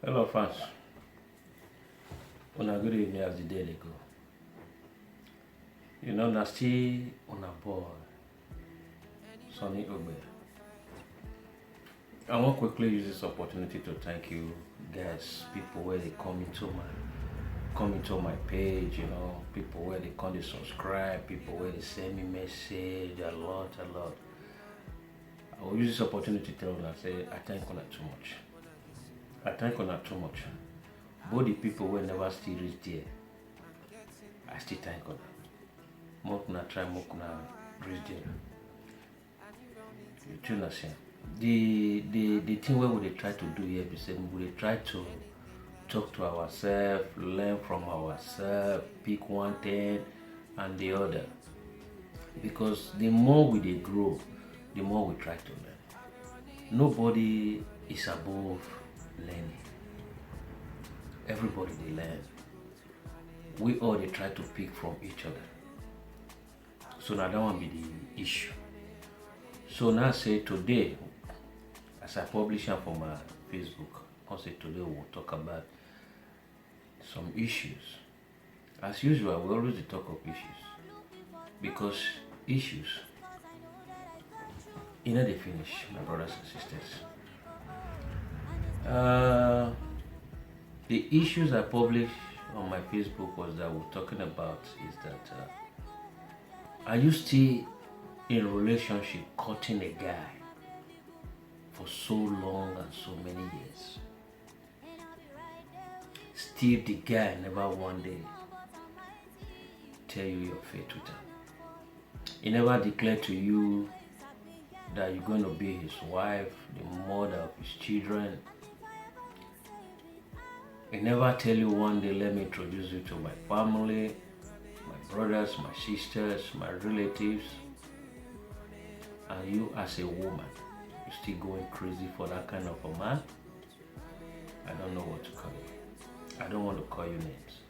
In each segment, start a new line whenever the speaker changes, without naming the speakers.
Hello fans, una good evening as the day dey go. Na still una boy, Sonny Ogbe. I wan quickly use this opportunity to thank you guys, people where they come into my page, people where they come to subscribe, people where they send me message, a lot. I will use this opportunity to tell una say I thank una too much. I thank una too much. Both the people who never still reach there, I still thank una. Make una try, make una reach there. You too understand? The thing where we dey try to do here be say we dey try to talk to ourselves, learn from ourselves, pick one thing and the other. Because the more we dey grow, the more we try to learn. Nobody is above learning. Everybody dey learn. We all dey try to pick from each other. So now that one be the issue. So now say today, as I publish am for my Facebook, I say today we'll talk about some issues. As usual, we always dey talk of issues. Because issues, dey finish, my brothers and sisters. The issues I published on my Facebook was that we're talking about is that are you still in a relationship cutting a guy for so long and so many years? Still the guy never one day tell you your fate with him. He never declared to you that you're going to be his wife, the mother of his children. He never tell you one day, let me introduce you to my family, my brothers, my sisters, my relatives. And you as a woman, you still going crazy for that kind of a man? I don't know what to call you. I don't want to call you names.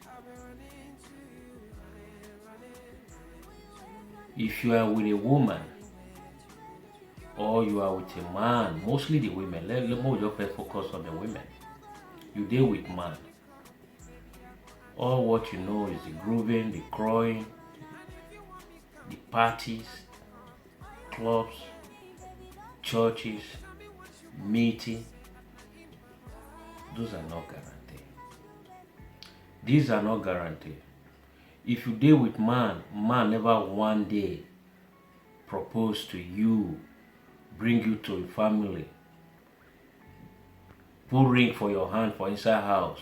If you are with a woman or you are with a man, mostly the women, let me just focus on the women. You deal with man. All what you know is the grooving, the crowing, the parties, clubs, churches, meeting. Those are not guaranteed. These are not guaranteed. If you deal with man never one day propose to you, bring you to a family, put ring for your hand for inside house,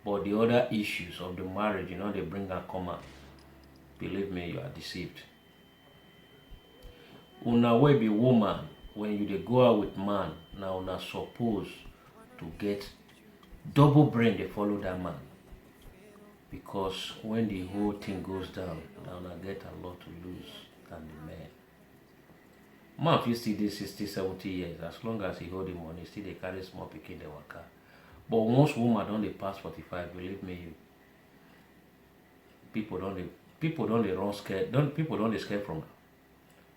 but the other issues of the marriage, they bring and come out. Believe me, you are deceived. Una wey be woman, when you dey go out with man, now una suppose to get double brain dey follow that man. Because when the whole thing goes down, now una get a lot to lose than the men. Man fit still dey 60, 70 years, as long as he hold the money, still dey carry small pikin dey waka. But once woman don dey pass 45, believe me, people don dey run scared. People don dey scared from her.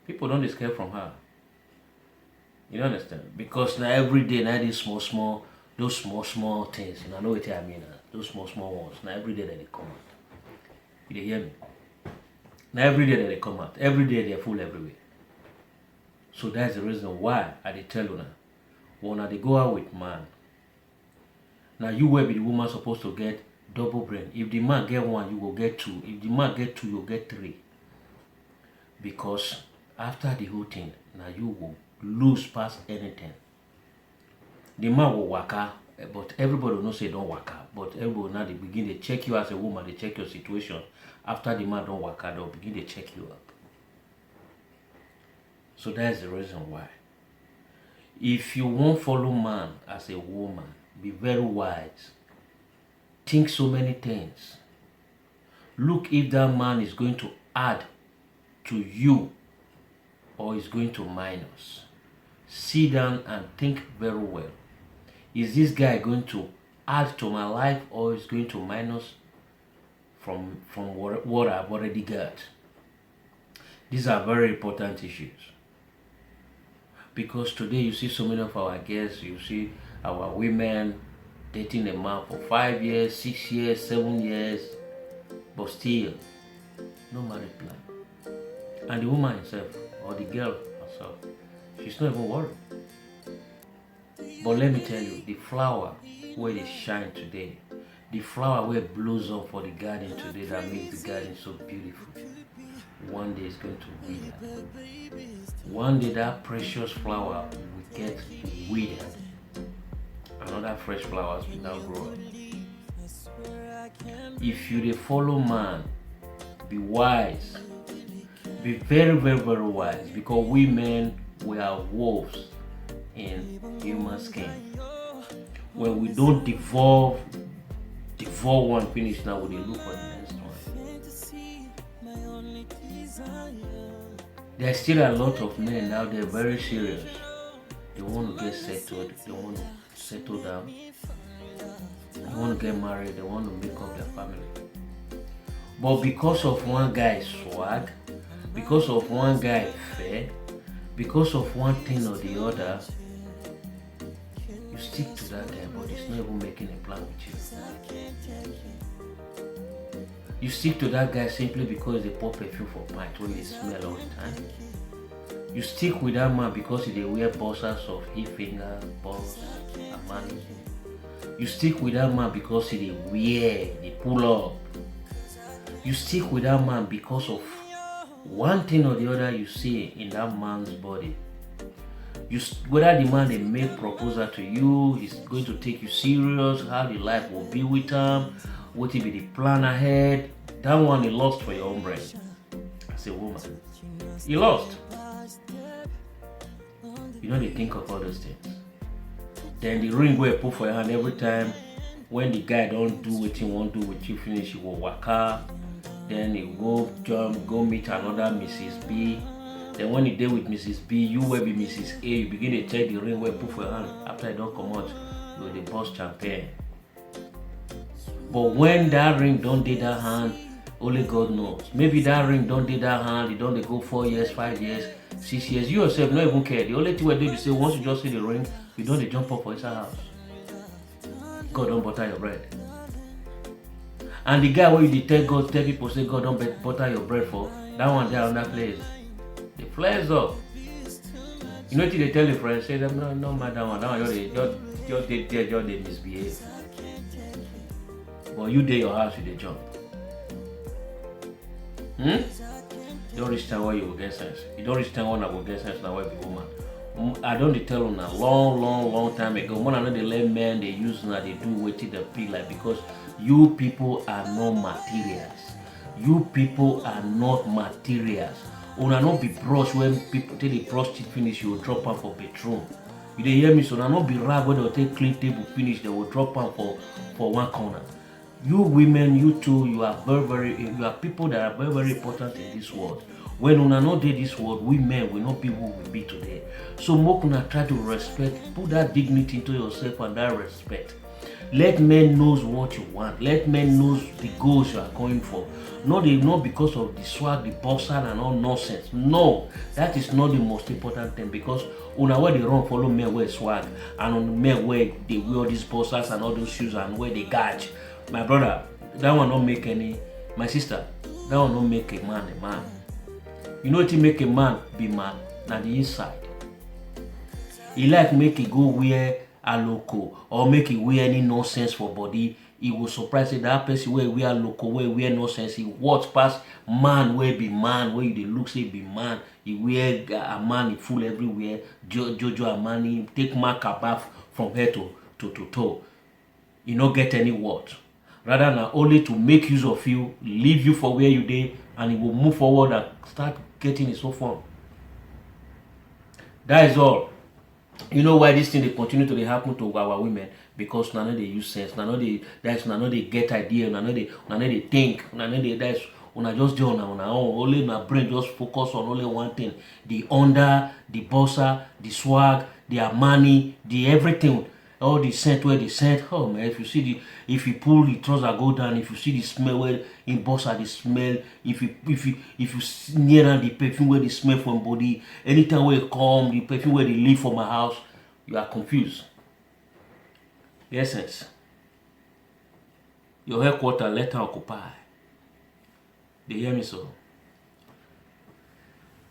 People don dey scared from her. You understand? Because now every day, now these those small things, know what I mean? Those small ones, now every day that they come out. You dey hear me? Now every day that they come out, every day they are full everywhere. So that's the reason why I dey tell una, when they go out with man, now you will be the woman supposed to get double brain. If the man get one, you will get two. If the man get two, you'll get three. Because after the whole thing, now you will lose past anything. The man will waka, but everybody will not say don't waka. But everybody now they begin to check you as a woman, they check your situation. After the man don't waka, they'll begin to check you up. So that's the reason why. If you won't follow man as a woman, be very wise. Think so many things. Look if that man is going to add to you or is going to minus. Sit down and think very well. Is this guy going to add to my life or is going to minus from what I've already got? These are very important issues. Because today you see so many of our guests, you see our women, dating a man for 5 years, 6 years, 7 years, but still no marriage plan. And the woman herself, or the girl herself, she's not even worried. But let me tell you, the flower where they shine today, the flower where it blows up for the garden today that makes the garden so beautiful, one day it's going to wither. One day that precious flower will get withered. Another fresh flowers will now grow up. If you dey follow man, be wise. Be very, very, very wise, because we men, we are wolves in human skin. When we don't devour one finish, now we dey look for the next one. There's still a lot of men out there very serious. They want to get settled, they want to settle down, they want to get married, they want to make up their family. But because of one guy's swag, because of one guy fair, because of one thing or the other, you stick to that guy, but he's not even making a plan with you. You stick to that guy simply because they pour perfume for pint when they smell all the time. You stick with that man because they wear boxers of hip finger, boss, and money. You stick with that man because they wear, they pull up. You stick with that man because of one thing or the other you see in that man's body. Whether the man they make proposal to you, he's going to take you serious, how the life will be with him, what will be the plan ahead. That one he lost for your own brain. As a woman, he lost. You know, they think of all those things. Then the ring where you put for your hand every time when the guy don't do what he want to do with you, finish, he will waka. Then he go jump, go meet another Mrs. B. Then when he deal with Mrs. B, you will be Mrs. A. You begin to check the ring where you put for your hand. After I don't come out, you will the boss champagne. But when that ring don't do that hand, only God knows. Maybe that ring don't do that hand, it don't they go 4 years, 5 years, 6 years. You yourself don't even care. The only thing we do is say once you just see the ring, you don't jump up for his house. God don't butter your bread. And the guy where you tell people say God don't butter your bread for, that one there on that place. The flares up. You know what they tell your friends, say them no matter that one they misbehave. But you dey your house, you dey jump. Don't reach time where you will get sense. You don't reach time when I will get sense now where be woman. I don't tell them a long time ago. When I know they let men they use now they do wetin they feel like, because you people are not materials. You people are not materials. Una not be brush when people take the brush teeth finish, you will drop am for bedroom. You dey hear me? So una not be rag when they will take clean table finish, they will drop am for one corner. You women, you too, you are you are people that are very, very important in this world. When una not dey this world, we men will not be who we be today. So make una try to respect, put that dignity into yourself and that respect. Let men knows what you want. Let men knows the goals you are going for. Not because of the swag, the boxer and all nonsense. No, that is not the most important thing, because una where they run follow men wear swag, and on men where they wear all these boxers and all those shoes and where they gauge. My brother, that one don't make any. My sister, that one don't make a man a man. You know what make a man be man? Now the inside. He like make it go wear a loco or make it wear any nonsense for body. He will surprise that person where wear loco, where wear nonsense. He watch past man where be man, where they look say be man. He wear a man, he full everywhere. Jojo Amani take mark above from head to toe. You not get any word. Rather than only to make use of you, leave you for where you dey, and he will move forward and start getting his own fun. That is all. You know why this thing they continue to happen to our women? Because none of they use sense, none of they get idea, none of they think, none of they that's una just do on our own. Only my brain just focus on only one thing: the under, the bossa, the swag, the Armani, the everything. All the scent where they scent, oh man, if you pull the trouser go down, if you see the smell where in bossa the smell, if you near the perfume where they smell from body, anytime where you come, the perfume where they leave from my house, you are confused. The essence. Your headquarters, let her occupy. They hear me so?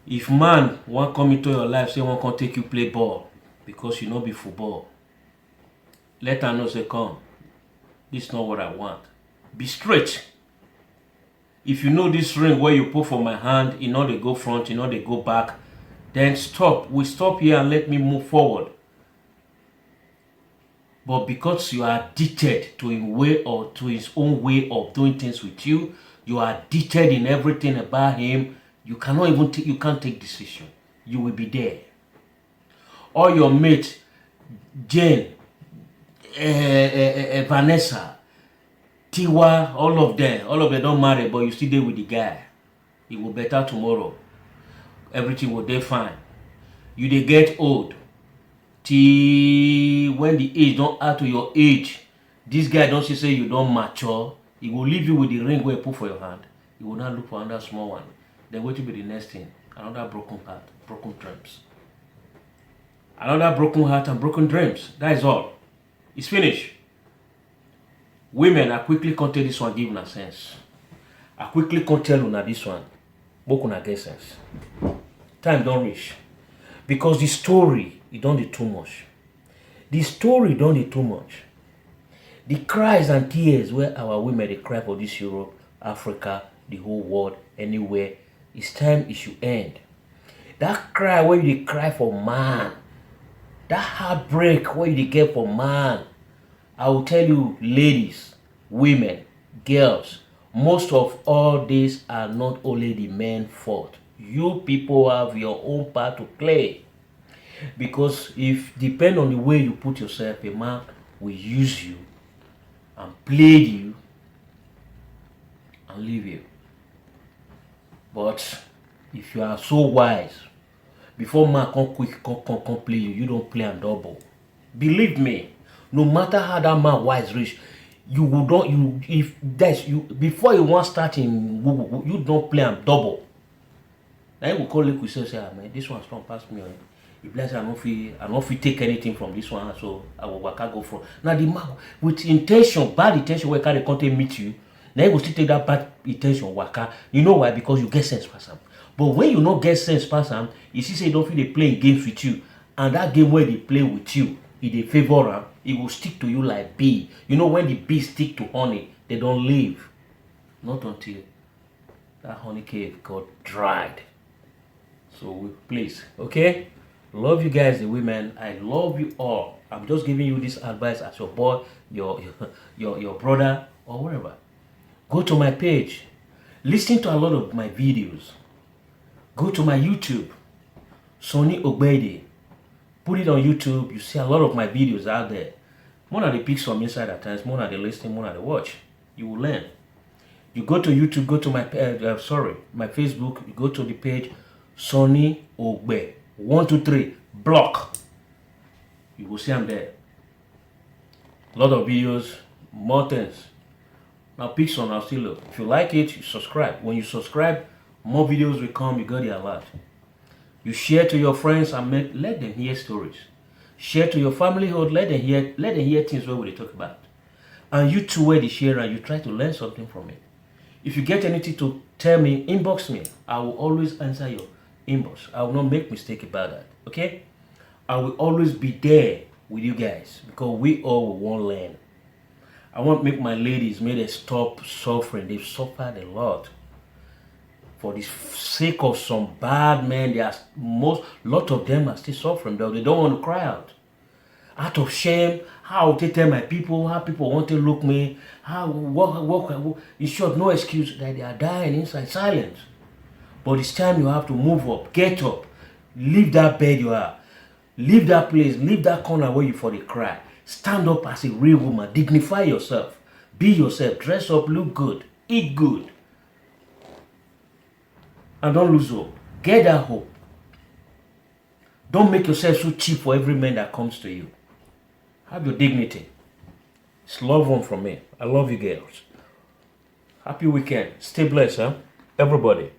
If man want come into your life, say one can take you play ball because you know be football, let her know say come. This is not what I want. Be straight. If you know this ring where you put for my hand, you know they go front, you know they go back, then stop. We stop here and let me move forward. But because you are addicted to his way or to his own way of doing things with you, you are addicted in everything about him. You cannot even you can't take decision. You will be there. All your mates, Jane, Vanessa, Tiwa, all of them don't marry, but you still there with the guy. It will better tomorrow. Everything will be fine. You they get old. Till when the age don't add to your age, this guy don't say you don't mature. He will leave you with the ring where you put for your hand. He will not look for another small one. Then what will be the next thing? Another broken heart, broken dreams. Another broken heart and broken dreams. That is all. It's finished. Women, I quickly can't tell this one give una sense. I quickly can't tell una this one. Both una get sense. Time don't reach. Because the story, it don't do too much. The story don't do too much. The cries and tears where our women they cry for this Europe, Africa, the whole world, anywhere, it's time it should end. That cry where you cry for man, that heartbreak where you get for man, I will tell you, ladies, women, girls, most of all these are not only the men's fault. You people have your own part to play. Because if depend on the way you put yourself, a man will use you and play you and leave you. But if you are so wise, before man come quick come play you, you don't play and double. Believe me, no matter how that man wise rich, you will don't you if that's you before you want starting you don't play and double. Now you will call it with say, ah, man, this one strong past me. If let's say I don't feel take anything from this one, so I will go from. Now the man with intention, bad intention where carry content meet you, now you will still take that bad intention waka. You know why? Because you get sense pass am. But when you not get sense pass am, you see say you don't feel they playing games with you, and that game where they play with you, if they favor am, it will stick to you like bee. You know when the bee stick to honey, they don't leave. Not until that honey cave got dried. So please, okay? Love you guys, the women. I love you all. I'm just giving you this advice as your boy, your brother, or whatever. Go to my page. Listen to a lot of my videos. Go to my YouTube, Sonny Ogbede. Put it on YouTube. You see a lot of my videos out there. More than the pics from inside at times, more than the listening, more than the watch. You will learn. You go to YouTube, go to my my Facebook. You go to the page, Sonny Ogbe. 1, 2, 3, block. You will see I'm there. A lot of videos, more things. Now pick some, I'll still look. If you like it, you subscribe. When you subscribe, more videos will come, you got the alert. You share to your friends and let them hear stories. Share to your family, let them hear things where they talk about. And you too, where they share and you try to learn something from it. If you get anything to tell me, inbox me. I will always answer your inbox. I will not make mistake about that. Okay? I will always be there with you guys because we all want to learn. I want to make my ladies, may they stop suffering. They've suffered a lot. For the sake of some bad men, lot of them are still suffering, though they don't want to cry out. Out of shame, how they tell my people, how people want to look me, in short, no excuse that they are dying inside silence. But it's time you have to move up, get up, leave that bed you are, leave that place, leave that corner where you for the cry. Stand up as a real woman, dignify yourself, be yourself, dress up, look good, eat good. And don't lose hope. Get that hope. Don't make yourself so cheap for every man that comes to you. Have your dignity. It's love one from me. I love you girls. Happy weekend. Stay blessed, huh? Everybody.